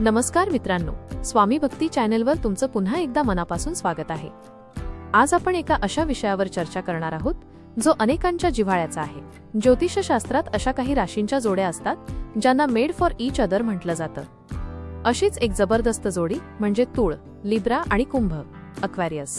नमस्कार मित्रांनो, स्वामी भक्ती चॅनलवर तुमचं पुन्हा एकदा मनापासून स्वागत आहे। आज आपण एका अशा विषयावर चर्चा करणार आहोत जो अनेकांच्या जिव्हाळ्याचा आहे। ज्योतिषशास्त्रात अशा काही राशींच्या जोड्या असतात ज्यांना मेड फॉर ईच अदर म्हटलं जातं। अशीच एक जबरदस्त जोडी म्हणजे तुळ, लिब्रा आणि कुंभ, अक्वेरियस।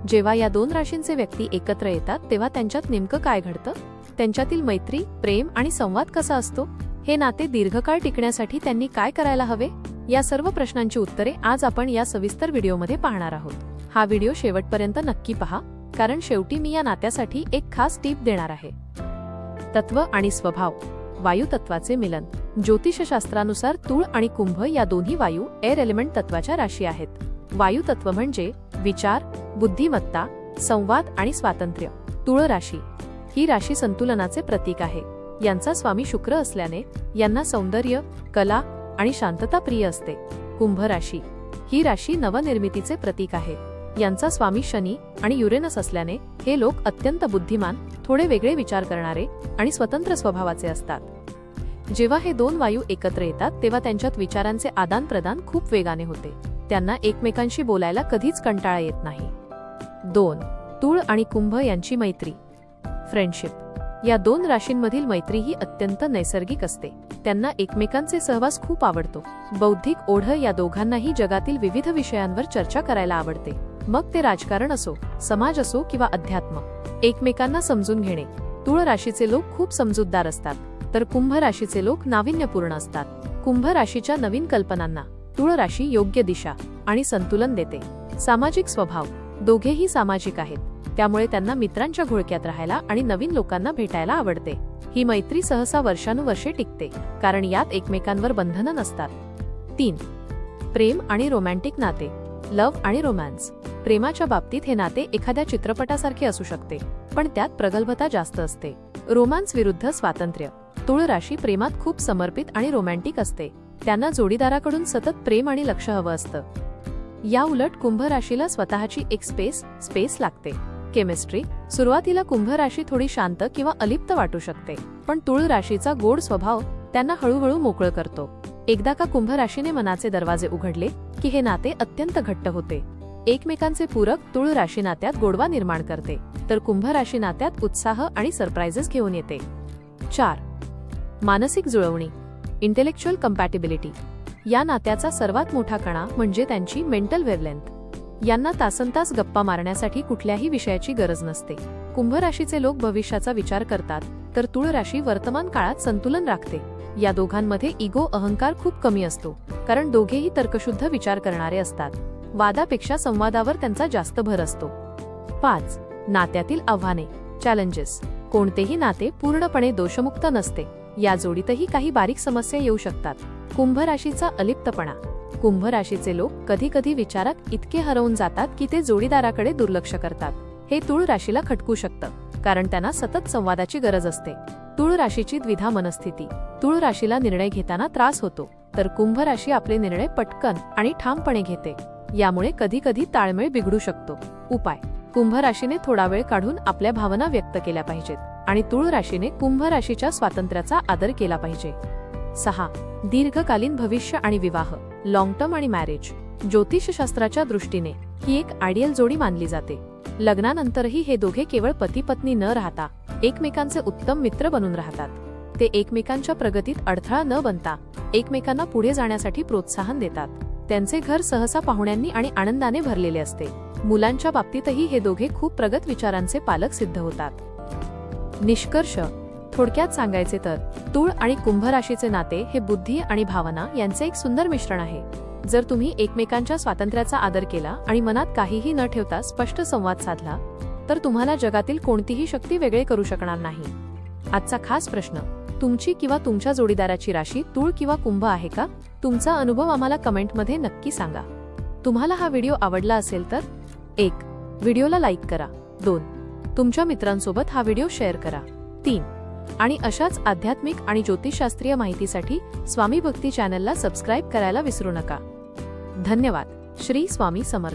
जेव्हा या दोन राशींचे व्यक्ती एकत्र येतात तेव्हा त्यांच्यात नेमकं काय घडतं, त्यांच्यातील मैत्री, प्रेम आणि संवाद कसा असतो, हे नाते दीर्घकाळ टिकण्यासाठी त्यांनी काय करायला हवे, या सर्व प्रश्नांची उत्तरे आज आपण या सविस्तर व्हिडिओमध्ये पाहणार आहोत। हा व्हिडिओ शेवटपर्यंत नक्की पहा, कारण शेवटी मी या नात्यासाठी एक खास टिप देणार आहे। तत्व आणि स्वभाव, वायू तत्वाचे मिलन। ज्योतिषशास्त्रानुसार तुळ आणि कुंभ या दोन्ही वायू एअर एलिमेंट तत्वाच्या राशी आहेत। वायू तत्व म्हणजे विचार, बुद्धिमत्ता, संवाद आणि स्वातंत्र्य। तुळ राशी ही राशी संतुलनाचे प्रतीक आहे। यांचा स्वामी शुक्र असल्याने यांना सौंदर्य, कला आणि शांतता प्रिय असते। कुंभ राशी ही राशी नवनिर्मितीचे प्रतीक आहे। यांचा स्वामी शनी आणि युरेनस असल्याने हे लोक अत्यंत बुद्धिमान, थोडे वेगळे विचार करणारे आणि स्वतंत्र स्वभावाचे असतात। जेव्हा हे दोन वायू एकत्र येतात तेव्हा त्यांच्यात विचारांचे आदान प्रदान खूप वेगाने होते। त्यांना एकमेकांशी बोलायला कधीच कंटाळा येत नाही। 2. तुळ आणि कुंभ यांची मैत्री, फ्रेंडशिप। या दोन राशींमधील मैत्री ही अत्यंत नैसर्गिक असते। त्यांना एकमेकांचे सहवास खूप आवडतो। बौद्धिक ओढ या दोघांनाही जगातील विविध विषयांवर चर्चा करायला आवडते, मग ते राजकारण असो, समाज असो किंवा अध्यात्म। एकमेकांना समजून घेणे, तुळ राशीचे लोक खूप समजूतदार असतात, तर कुंभ राशीचे लोक नाविन्यपूर्ण असतात। कुंभ राशीच्या नवीन कल्पनांना तुळ राशी योग्य दिशा आणि संतुलन देते। सामाजिक स्वभाव, दोघेही सामाजिक आहेत, त्यामुळे त्यांना मित्रांच्या घोळक्यात राहायला आणि नवीन लोकांना भेटायला आवडते। ही मैत्री सहसा वर्षानुवर्षे टिकते, कारण यात एकमेकांवर बंधनं नसतात। 3. प्रेम आणि रोमॅन्टिक नाते, लव्ह आणि रोमॅन्स। प्रेमाच्या बाबतीत हे नाते एखाद्या चित्रपटासारखे असू शकते, पण त्यात प्रगल्भता जास्त असते। रोमांस विरुद्ध स्वातंत्र्य, तुळ राशी प्रेमात खूप समर्पित आणि रोमॅन्टिक असते। त्यांना जोडीदाराकडून सतत प्रेम आणि लक्ष हवं असतं। या उलट कुंभ राशीला स्वतःची एक स्पेस लागते। केमिस्ट्री, सुरुवातीला कुंभ राशी थोडी शांत किंवा अलिप्त वाटू शकते, पण तुळ राशीचा गोड स्वभाव त्यांना हळूहळू मोकळं करतो। एकदा का कुंभ राशीने मनाचे दरवाजे उघडले की हे नाते अत्यंत घट्ट होते। एकमेकांचे पूरक तुळ राशी नात्यात गोडवा निर्माण करते, तर कुंभ राशी नात्यात उत्साह आणि सरप्राइजेस घेऊन येते। 4. मानसिक जुळवणी, इंटेलेक्च्युअल कंपॅटिबिलिटी। या नात्याचा सर्वात मोठा कणा म्हणजे त्यांची मेंटल वेव्हलेंथ। यांना तासनतास गप्पा मारण्यासाठी कुठल्याही विषयाची गरज नसते। कुंभ राशीचे लोक भविष्याचा विचार करतात, तर तुळ राशी वर्तमान काळात संतुलन राखते। या दोघांमध्ये इगो, अहंकार खूप कमी असतो, कारण दोघेही तर्कशुद्ध विचार करणारे असतात। वादापेक्षा संवादावर त्यांचा जास्त भर असतो। 5. नात्यातील आव्हाने, चॅलेंजेस। कोणतेही नाते पूर्णपणे दोषमुक्त नसते। या जोडीतही काही बारीक समस्या येऊ शकतात। कुंभ राशीचा अलिप्तपणा, कुंभ राशीचे लोक कधी कधी विचारात इतके हरवून जातात की ते जोडीदाराकडे दुर्लक्ष करतात। हे तुळ राशीला खटकू शकतं, कारण त्यांना सतत संवादाची गरज असते। तुळ राशीची द्विधा मनस्थिती, तुळ राशीला निर्णय घेताना त्रास होतो, तर कुंभ राशी आपले निर्णय पटकन आणि ठामपणे घेते। यामुळे कधी कधी ताळमेळ बिघडू शकतो। उपाय, कुंभ राशीने थोडा वेळ काढून आपल्या भावना व्यक्त केल्या पाहिजेत, आणि तुळ राशीने कुंभ राशीच्या स्वातंत्र्याचा आदर केला पाहिजे। 6. दीर्घकालीन भविष्य आणि विवाह, लॉंग टर्म आणि मॅरेज। ज्योतिषशास्त्राच्या दृष्टीने ही एक आयडियल जोडी मानली जाते। लग्नानंतरही हे दोघे केवळ पती पत्नी न राहता एकमेकांचे उत्तम मित्र बनून राहतात। ते एकमेकांच्या प्रगतीत अडथळा न बनता एकमेकांना पुढे जाण्यासाठी प्रोत्साहन देतात। त्यांचे घर सहसा पाहुण्यांनी आणि आनंदाने भरलेले असते। मुलांच्या बाबतीतही हे दोघे खूप प्रगत विचारांचे पालक सिद्ध होतात। निष्कर्ष, थोडक्यात सांगायचे तर तुळ आणि कुंभ राशीचे नाते हे बुद्धी आणि भावना यांचे एक सुंदर मिश्रण आहे। जर तुम्ही एकमेकांच्या स्वातंत्र्याचा आदर केला आणि मनात काहीही न ठेवता स्पष्ट संवाद साधला, तर तुम्हाला जगातील कोणतीही शक्ती वेगळे करू शकणार नाही। आजचा खास प्रश्न, तुमची किंवा तुमच्या जोडीदाराची राशी तुळ किंवा कुंभ आहे का? तुमचा अनुभव आम्हाला कमेंटमध्ये नक्की सांगा। तुम्हाला हा व्हिडिओ आवडला असेल तर 1. व्हिडिओला लाईक करा। 2. तुमच्या मित्रांसोबत हा व्हिडिओ शेअर करा। 3. आणि अशाच आध्यात्मिक आणि ज्योतिषशास्त्रीय माहितीसाठी स्वामी भक्ती चॅनलला सबस्क्राईब करायला विसरू नका। धन्यवाद। श्री स्वामी समर्थ।